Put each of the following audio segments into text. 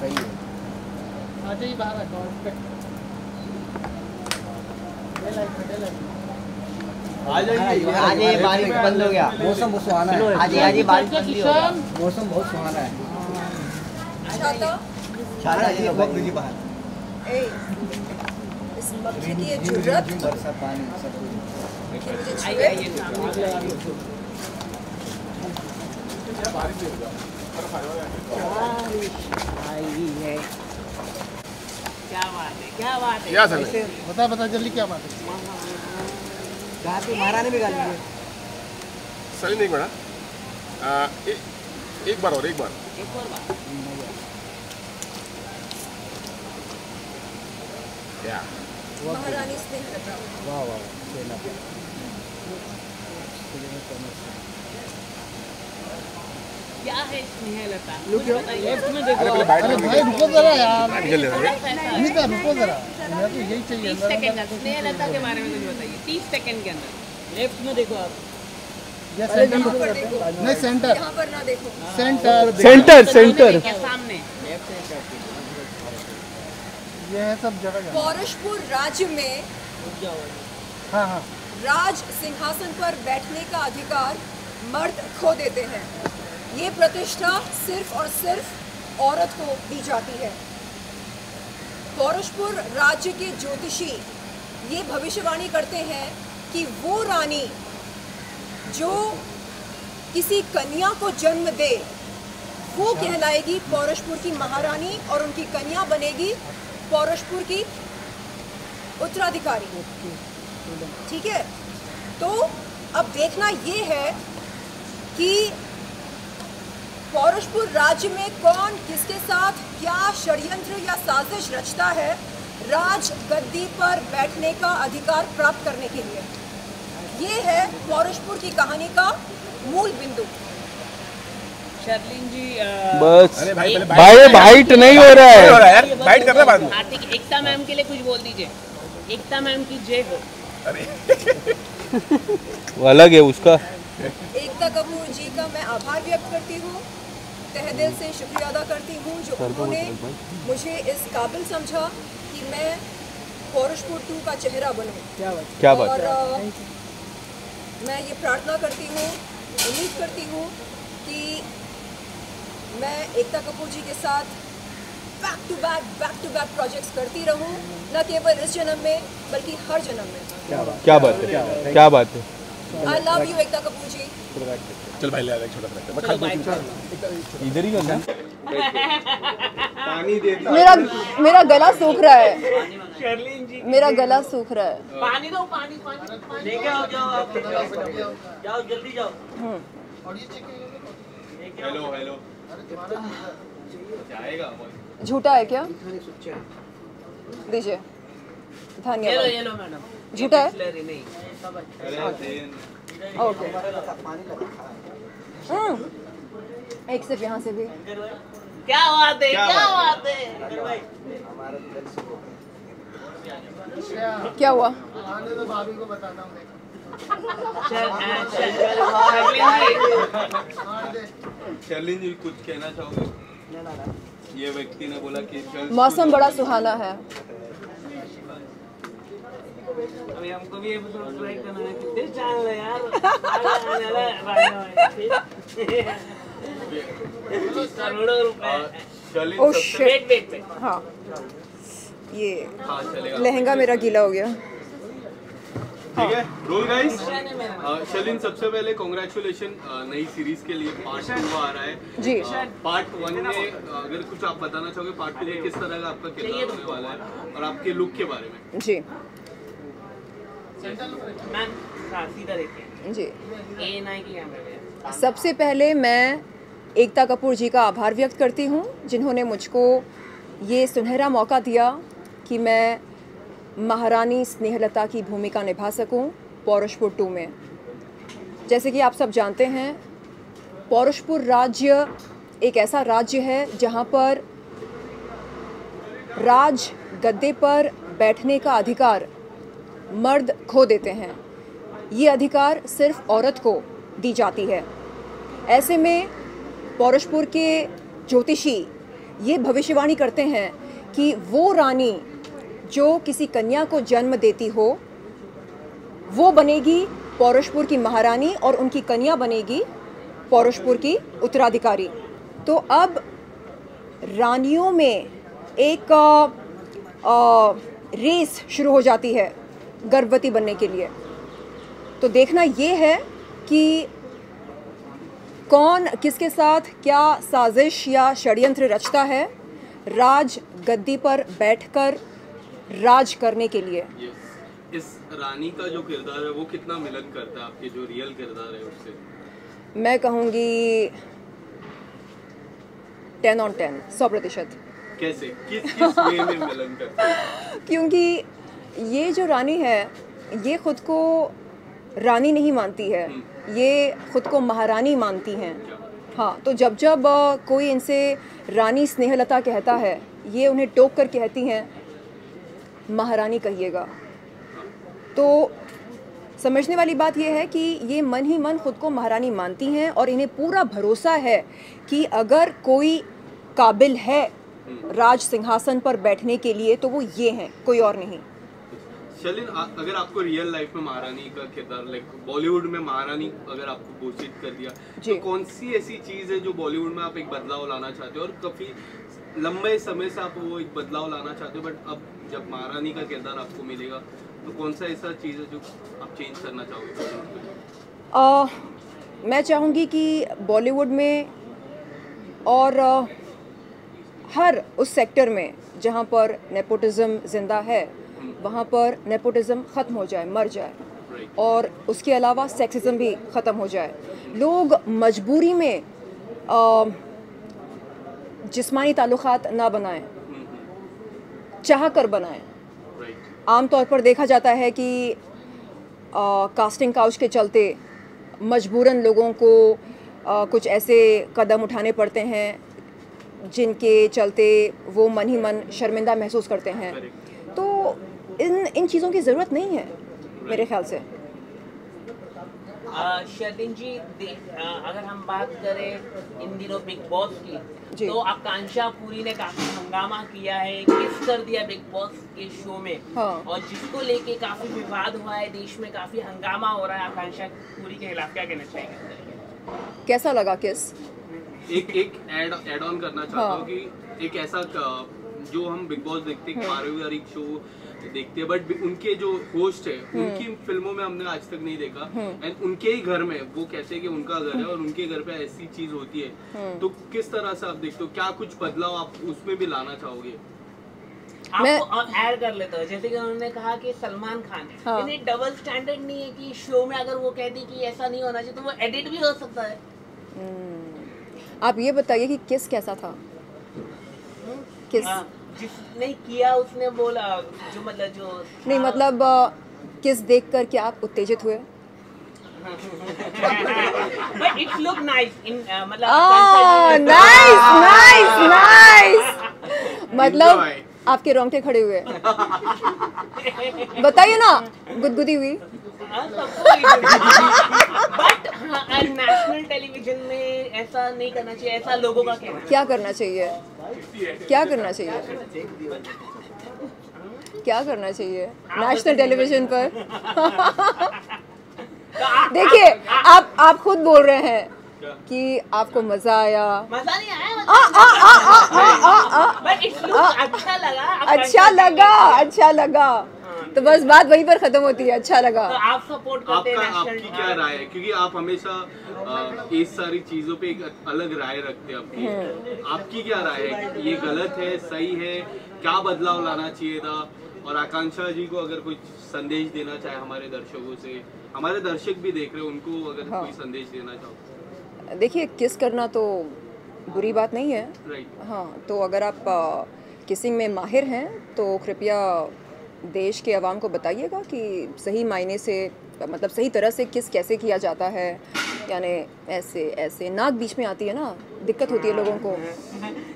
सही है। आ जाइए बाहर रखो आ जाइए। आज ये बारिश बंद हो गया, मौसम बहुत सुहाना है। आज ये बारिश बंद हो गया, मौसम बहुत सुहाना है। छाता ये बहुत बिजी बाहर। इस मक्खी की ये जुर्रत, बरसात पानी सब कुछ। कि मुझे छुए। क्या बात है क्या सर बता जल्दी क्या बात है। गाती महारानी भी गाली है। सही नहीं बड़ा। एक बार और क्या महारानी स्नेहलता। वाह वाह सेना पे। क्या है स्नेहलता? लेफ्ट में देखो। अरे बैठ अरे भाई रुको जरा यार, जल्दी अनीता रुको जरा, मैं तो यही चाहिए। 30 सेकंड का स्नेहलता के बारे में कुछ बताइए 30 सेकंड के अंदर। लेफ्ट में देखो आप। ये सेंटर यहाँ पर देखो, नहीं सेंटर यहाँ पर ना देखो। सेंटर सामने ये है सब जगह। पौरुषपुर राज्य में हाँ हाँ राज सिंहासन पर बैठने का अधिकार मर्द खो देते हैं। ये प्रतिष्ठा सिर्फ और सिर्फ औरत को दी जाती है। पौरुषपुर राज्य के ज्योतिषी ये भविष्यवाणी करते हैं कि वो रानी जो किसी कन्या को जन्म दे वो कहलाएगी पौरुषपुर की महारानी और उनकी कन्या बनेगी पौरुषपुर की उत्तराधिकारी। ठीक है, तो अब देखना ये है कि पौरुषपुर राज्य में कौन किसके साथ क्या षड्यंत्र या साजिश रचता है राज गद्दी पर बैठने का अधिकार प्राप्त करने के लिए। ये है पौरुषपुर की कहानी का मूल बिंदु। शर्लिन जी बस अरे भाई भाई भाइट नहीं हो रहा है यार, बाइट करना बाद में। हार्दिक एकता मैम के लिए कुछ बोल दीजिए। एकता मैम की जय हो। वो अलग है उसका। एकता कपूर जी का मैं आभार व्यक्त करती हूँ, तहे दिल से शुक्रिया अदा करती हूँ जो उन्होंने मुझे इस काबिल समझा कि मैं पौरुषपुर 2 का चेहरा बनूं। क्या बात और मैं ये प्रार्थना करती हूँ, उम्मीद करती हूँ कि मैं एकता कपूर जी के साथ बैक टू बैक प्रोजेक्ट्स करती रहूँ, न केवल इस जन्म में बल्कि हर जन्म में। क्या बात है। I love you Ekta Kapoor जी। चल भाई ले आ एक छोटा सा। मैं खा इधर ही करना। पानी देता। मेरा गला सूख रहा है। शर्लिन जी मेरा गला सूख रहा है। पानी दो पानी लेके आओ। जाओ जल्दी जाओ। हेलो जाएगा झूठा है क्या? दीजिए। धन्यवाद। ये लो मैडम। झूठा है? नहीं ओके। एक सिर्फ यहाँ से भी। क्या बात है। क्या हुआ? आने तो भाभी को बताता हूँ। शर्लिन जी कुछ कहना चाहोगे? ये व्यक्ति ने बोला कि मौसम बड़ा सुहाना है। अभी हमको भी सब्सक्राइब करना है। कितने चैनल है यार। करोड़ों रुपए। Oh shit. वेट हाँ, ये हाँ चलेगा। लहंगा मेरा गीला हो गया। ठीक है, रोल गाइस। शर्लिन सबसे पहले कांग्रेचुलेशन नई सीरीज के लिए पार्ट 2 आ रहा है जी। पार्ट 1 में अगर कुछ आप बताना चाहोगे पार्ट 2 में किस तरह का आपका किरदार होने वाला है और आपके लुक के बारे में। जी मैम सीधा देखिए जी। A9 की कैमरा। सबसे पहले मैं एकता कपूर जी का आभार व्यक्त करती हूँ जिन्होंने मुझको ये सुनहरा मौका दिया कि मैं महारानी स्नेहलता की भूमिका निभा सकूं पौरुषपुर 2 में। जैसे कि आप सब जानते हैं, पौरुषपुर राज्य एक ऐसा राज्य है जहां पर राज गद्दे पर बैठने का अधिकार मर्द खो देते हैं। ये अधिकार सिर्फ औरत को दी जाती है। ऐसे में पौरुषपुर के ज्योतिषी ये भविष्यवाणी करते हैं कि वो रानी जो किसी कन्या को जन्म देती हो वो बनेगी पौरुषपुर की महारानी और उनकी कन्या बनेगी पौरुषपुर की उत्तराधिकारी। तो अब रानियों में एक रेस शुरू हो जाती है गर्भवती बनने के लिए। तो देखना ये है कि कौन किसके साथ क्या साजिश या षड्यंत्र रचता है राज गद्दी पर बैठकर राज करने के लिए। इस रानी का जो किरदार है वो कितना मिलन करता है आपके जो रियल किरदार है उससे? मैं कहूँगी 10 on 10, 100%। कैसे, किस वे में मिलन करता है? क्योंकि ये जो रानी है ये खुद को रानी नहीं मानती है, ये खुद को महारानी मानती हैं। हाँ, तो जब जब कोई इनसे रानी स्नेहलता कहता है ये उन्हें टोक कर कहती हैं महारानी कहिएगा। तो समझने वाली बात यह है कि ये मन ही मन खुद को महारानी मानती हैं और इन्हें पूरा भरोसा है कि अगर कोई काबिल है राज सिंहासन पर बैठने के लिए तो वो ये हैं, कोई और नहीं। शर्लिन, अगर आपको रियल लाइफ में महारानी का किरदार, लाइक बॉलीवुड में महारानी अगर आपको घोषित कर दिया तो कौन सी ऐसी चीज़ है जो बॉलीवुड में आप एक बदलाव लाना चाहते हो और काफ़ी लंबे समय से आप वो एक बदलाव लाना चाहते हो, बट अब जब महारानी का किरदार आपको मिलेगा तो कौन सा ऐसा चीज़ है जो आप चेंज करना चाहोगे? मैं चाहूँगी कि बॉलीवुड में और हर उस सेक्टर में जहाँ पर नेपोटिज्म जिंदा है वहाँ पर नेपोटिज्म ख़त्म हो जाए, मर जाए, और उसके अलावा सेक्सिज्म भी ख़त्म हो जाए। लोग मजबूरी में जिस्मानी ताल्लुकात ना बनाएं, चाह कर बनाएं। आमतौर पर देखा जाता है कि कास्टिंग काउच के चलते मजबूरन लोगों को कुछ ऐसे कदम उठाने पड़ते हैं जिनके चलते वो मन ही मन शर्मिंदा महसूस करते हैं। तो इन चीज़ों की ज़रूरत नहीं है मेरे ख्याल से। शर्लिन जी, अगर हम बात करें इन दिनों बिग बॉस की, तो आकांक्षा पुरी ने काफी हंगामा किया है, किस कर दिया बिग बॉस के शो में। हाँ। और जिसको लेके काफी विवाद हुआ है, देश में काफी हंगामा हो रहा है आकांक्षा पुरी के खिलाफ, क्या कहना चाहिए? कैसा लगा किस? एक ऐड ऑन करना चाहता हूँ कि एक ऐसा जो हम बिग बॉस देखते हैं, पारिवारिक शो देखते हैं, बट उनके जो होस्ट है उनकी फिल्मों में हमने आज तक नहीं देखा। एंड उनके ही घर में वो कहते हैं कि उनका घर है और उनके घर पे ऐसी चीज होती है, तो किस तरह से आप देखते हो, क्या कुछ बदलाव आप उसमें भी लाना चाहोगे? आपको ऐड कर लेता हूँ, जैसे कि उन्होंने कहा कि सलमान खान है। हाँ। डबल स्टैंडर्ड नहीं है कि शो में अगर वो कहती कि ऐसा नहीं होना चाहिए तो वो एडिट भी हो सकता है। आप ये बताइए कि किस कैसा था? किस जिसने किया उसने बोला जो मतलब जो नहीं, मतलब किस देखकर क्या आप उत्तेजित हुए? But it look nice in मतलब नाइस मतलब आपके रोंगटे खड़े हुए। बताइए ना, गुदगुदी हुई। बट नेशनल टेलीविजन में ऐसा नहीं करना चाहिए, ऐसा लोगों का कहना। क्या करना चाहिए? क्या करना चाहिए? क्या करना चाहिए नेशनल टेलीविजन पर? देखिए, आप खुद बोल रहे हैं कि आपको मजा आया। मजा नहीं आया, अच्छा लगा। तो बस बात वहीं पर खत्म होती है, अच्छा लगा। तो आप सपोर्ट करते हैं? आपकी क्या राय है, क्योंकि आप हमेशा इस सारी चीजों पे एक अलग राय रखते हैं, आपकी क्या राय है? ये गलत है, सही है, क्या बदलाव लाना चाहिए था? और आकांक्षा जी को अगर कुछ संदेश देना चाहे हमारे दर्शकों से, हमारे दर्शक भी देख रहे हैं, उनको अगर कोई संदेश देना चाहो। देखिए, किस करना तो बुरी बात नहीं है। हाँ, तो अगर आप किसिंग में माहिर हैं तो कृपया देश के अवाम को बताइएगा कि सही मायने से, मतलब सही तरह से किस कैसे किया जाता है। यानी ऐसे नाक बीच में आती है ना, दिक्कत होती है लोगों को।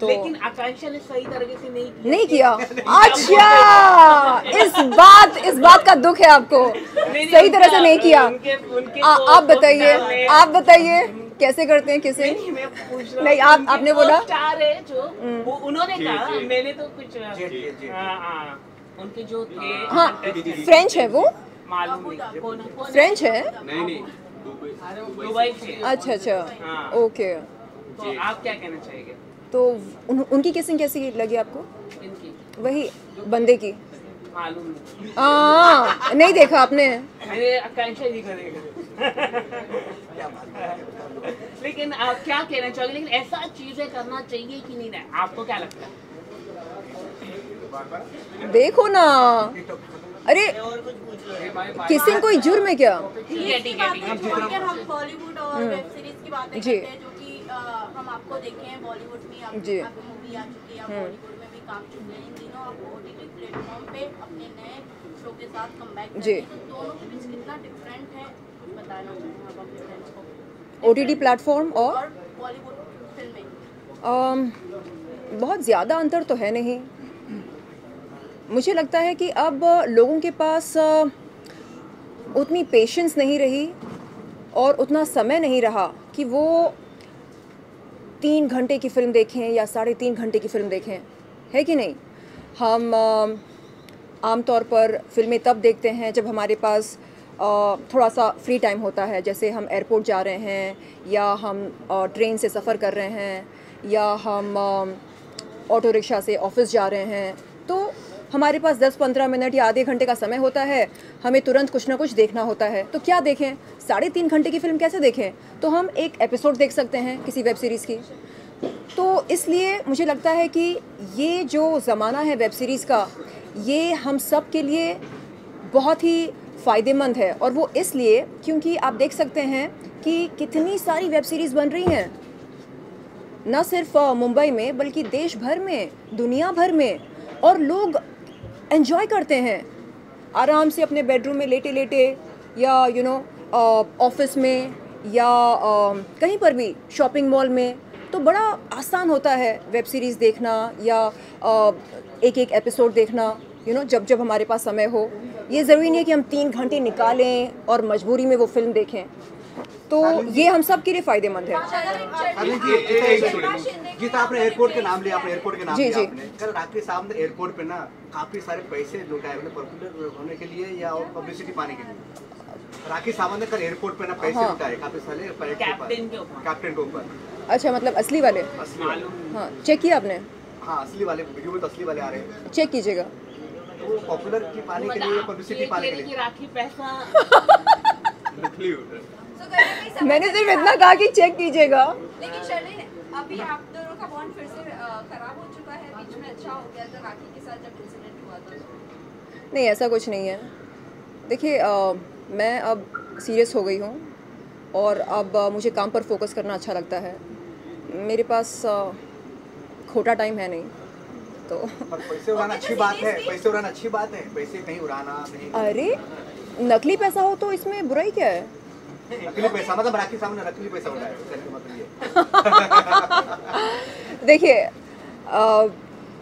तो लेकिन आकांक्षा ने सही तरीके से नहीं किया। अच्छा, इस बात का दुख है आपको? सही तरह से नहीं किया। आप बताइए। कैसे करते हैं किसे? मैं पूछ रहा नहीं, आपने बोला स्टार है जो वो उन्होंने कहा, मैंने तो कुछ उनके जो थे। हाँ, फ्रेंच है वो, मालूम नहीं कौन फ्रेंच है। नहीं दुबई से। अच्छा, ओके। तो आप क्या कहना चाहेंगे? तो उनकी किसिंग कैसी लगी आपको? इनकी वही बंदे की मालूम नहीं, नहीं देखा आपने? मेरे आकांक्षा जी करेगा। लेकिन आप क्या कहना चाहोगे? लेकिन ऐसा चीजें करना चाहिए कि नहीं ना? आपको क्या लगता है? देखो ना, अरे किसिंग कोई जुर्म है क्या? ठीक है। हम बॉलीवुड और वेब सीरीज की बातें करते हैं जो कि हम आपको देखे हैं बॉलीवुड में, आपकी मूवी आ चुकी है, बॉलीवुड में भी काम चुके हैं। इन दिनों आप ओटीटी प्लेटफॉर्म पे अपने नए शो के साथ कमबैक कर रहे हैं, तो दोनों के बीच कितना डिफरेंट है कुछ बताना चाहेंगे आप अपने फ्रेंड्स को? ओटीटी प्लेटफॉर्म और बॉलीवुड फिल्में बहुत ज़्यादा अंतर तो है नहीं। मुझे लगता है कि अब लोगों के पास उतनी पेशेंस नहीं रही और उतना समय नहीं रहा कि वो 3 घंटे की फ़िल्म देखें या 3.5 घंटे की फ़िल्म देखें, है कि नहीं? हम आमतौर पर फ़िल्में तब देखते हैं जब हमारे पास थोड़ा सा फ्री टाइम होता है, जैसे हम एयरपोर्ट जा रहे हैं या हम ट्रेन से सफ़र कर रहे हैं या हम ऑटो रिक्शा से ऑफिस जा रहे हैं, तो हमारे पास 10-15 मिनट या आधे घंटे का समय होता है, हमें तुरंत कुछ ना कुछ देखना होता है। तो क्या देखें? 3.5 घंटे की फ़िल्म कैसे देखें? तो हम एक एपिसोड देख सकते हैं किसी वेब सीरीज़ की। तो इसलिए मुझे लगता है कि ये जो ज़माना है वेब सीरीज़ का, ये हम सब के लिए बहुत ही फ़ायदेमंद है। और वो इसलिए क्योंकि आप देख सकते हैं कि कितनी सारी वेब सीरीज़ बन रही हैं, न सिर्फ मुंबई में बल्कि देश भर में, दुनिया भर में, और लोग एंजॉय करते हैं आराम से अपने बेडरूम में लेटे लेटे या ऑफिस में या कहीं पर भी, शॉपिंग मॉल में। तो बड़ा आसान होता है वेब सीरीज़ देखना या एक एपिसोड देखना, जब जब हमारे पास समय हो। ये ज़रूरी नहीं है कि हम 3 घंटे निकालें और मजबूरी में वो फिल्म देखें। तो ये हम सब के लिए फ़ायदेमंद है। गीता, आपने एयरपोर्ट के नाम लिया, आपने एयरपोर्ट के नाम जी, लिया जी। आपने। कल राखी साहब ने एयरपोर्ट पे ना काफी सारे पैसे लुटाए, पॉपुलर होने के लिए या पब्लिसिटी पाने के लिए। राखी साहब ने कल एयरपोर्ट पे ना पैसे लुटाए काफी सारे कैप्टन के ऊपर। अच्छा, मतलब असली वाले? हाँ, चेक किया आपने? हाँ, असली वाले वीडियो में तो असली वाले आ रहे हैं, चेक कीजिएगा। तो वो पॉपुलर की पाने के लिए, पब्लिसिटी पाने के लिए। राखी पैसा मैंने सिर्फ इतना कहा कि चेक कीजिएगा। लेकिन शर्लिन, अभी आप दोनों का बॉन्ड फिर से खराब हो चुका है, बीच में अच्छा हो गया था राखी के साथ जब इंसिडेंट हुआ था। नहीं, ऐसा कुछ नहीं है। देखिए, मैं अब सीरियस हो गई हूँ और अब मुझे काम पर फोकस करना अच्छा लगता है। मेरे पास खोटा टाइम है नहीं, तो पर पैसे उड़ाना अच्छी बात है, पैसे उड़ाना अच्छी बात है, पैसे कहीं उड़ाना नहीं। अरे नकली पैसा हो तो इसमें बुराई क्या है? नकली पैसा मतलब राखी साहब ने नकली पैसा उड़ाया, देखिए,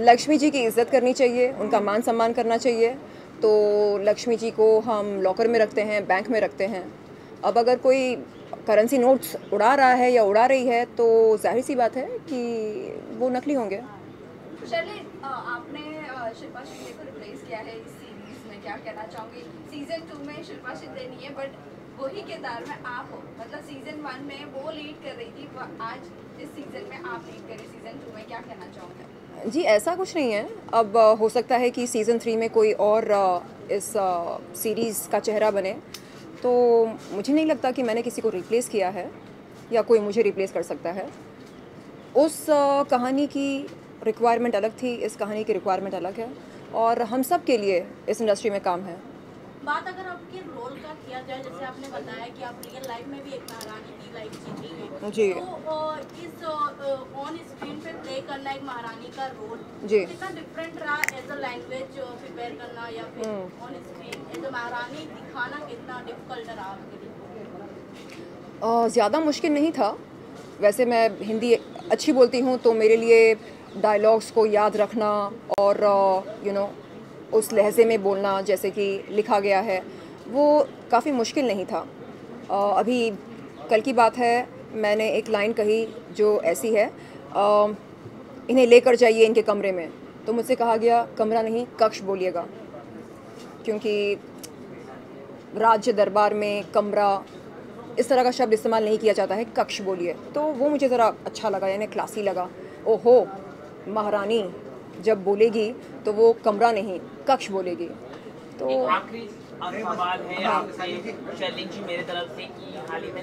लक्ष्मी जी की इज़्ज़त करनी चाहिए, उनका मान सम्मान करना चाहिए। तो लक्ष्मी जी को हम लॉकर में रखते हैं, बैंक में रखते हैं। अब अगर कोई करेंसी नोट्स उड़ा रहा है या उड़ा रही है तो जाहिर सी बात है कि वो नकली होंगे। शर्लिन, आपने शिल्पा शिंदे को रिप्लेस किया है इस सीरीज में, क्या कहना चाहोगे? सीजन 2 में शिल्पा शिंदे नहीं है, बट वही किरदार में आप हो। मतलब सीजन 1 में वो लीड कर रही थी, आज इस सीजन में आप लीड करें सीजन 2 में, क्या कहना चाहोगे? जी, ऐसा कुछ नहीं है। अब हो सकता है कि सीज़न 3 में कोई और इस सीरीज़ का चेहरा बने, तो मुझे नहीं लगता कि मैंने किसी को रिप्लेस किया है या कोई मुझे रिप्लेस कर सकता है। उस कहानी की रिक्वायरमेंट अलग थी, इस कहानी की रिक्वायरमेंट अलग है, और हम सब के लिए इस इंडस्ट्री में काम है। बात अगर आपके रोल का किया जाए, जैसे आपने बताया कि आप रियल लाइफ में भी एक महारानी की लाइफ जी हैं, जी, तो इस ऑन स्क्रीन पे प्ले करना एक महारानी का रोल जी, कितना डिफरेंट रहा एज अ लैंग्वेज प्रिपेयर करना या फिर ऑन स्क्रीन एज अ महारानी दिखाना कितना डिफिकल्ट रहा आपके लिए? ज़्यादा मुश्किल नहीं था। वैसे मैं हिंदी अच्छी बोलती हूँ, तो मेरे लिए डायलॉग्स को याद रखना और उस लहजे में बोलना जैसे कि लिखा गया है, वो काफ़ी मुश्किल नहीं था। अभी कल की बात है मैंने एक लाइन कही जो ऐसी है, इन्हें लेकर जाइए इनके कमरे में, तो मुझसे कहा गया कमरा नहीं कक्ष बोलिएगा, क्योंकि राज्य दरबार में कमरा इस तरह का शब्द इस्तेमाल नहीं किया जाता है, कक्ष बोलिए। तो वो मुझे ज़रा अच्छा लगा, यानी क्लासी लगा। ओहो, महारानी जब बोलेगी तो वो कमरा नहीं कक्ष बोलेगी। तो आखिरी सवाल है आपसे शर्लिन जी मेरे तरफ से कि हाल ही में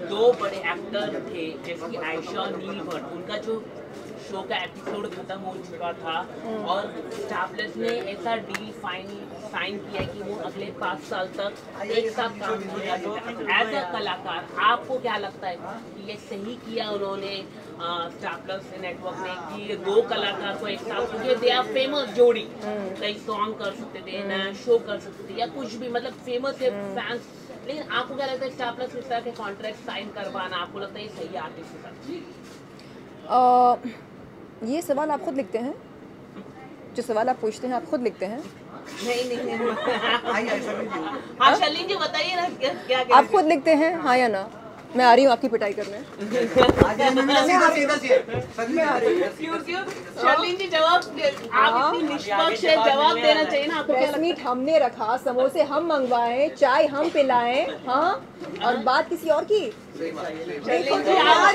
दो बड़े एक्टर थे जैसे कि आयशा और नील भट्ट, उनका जो शो का एपिसोड खत्म हो चुका था और स्टार प्लस ने ऐसा डील साइन किया कि वो अगले 5 साल तक एक साथ काम किया। एज अ कलाकार आपको क्या लगता है कि ये सही किया उन्होंने स्टार प्लस नेटवर्क ने कि 2 कलाकार को एक साथ, क्योंकि दे आर फेमस जोड़ी, कई सॉन्ग कर सकते थे, नया शो कर सकते थे या कुछ भी, मतलब फेमस है फैंस। लेकिन आपको क्या लगता है स्टार प्लस इस तरह के कॉन्ट्रैक्ट साइन करवाना, आपको लगता है ये सही आर्टिस्ट के साथ? ये सवाल आप खुद लिखते हैं, जो सवाल आप पूछते हैं आप खुद लिखते हैं? नहीं हाँ शर्लिन जी बताइए ना क्या आप खुद लिखते हैं हाँ या ना? मैं आ रही हूँ आपकी पिटाई करने। क्यों शर्लिन जी जवाब आप इतनी निष्पक्ष है, जवाब देना चाहिए ना आपको। प्रेस मीट हमने रखा, समोसे हम मंगवाए, चाय हम पिलाएं, हाँ, और बात किसी और की। शर्लिन जी आप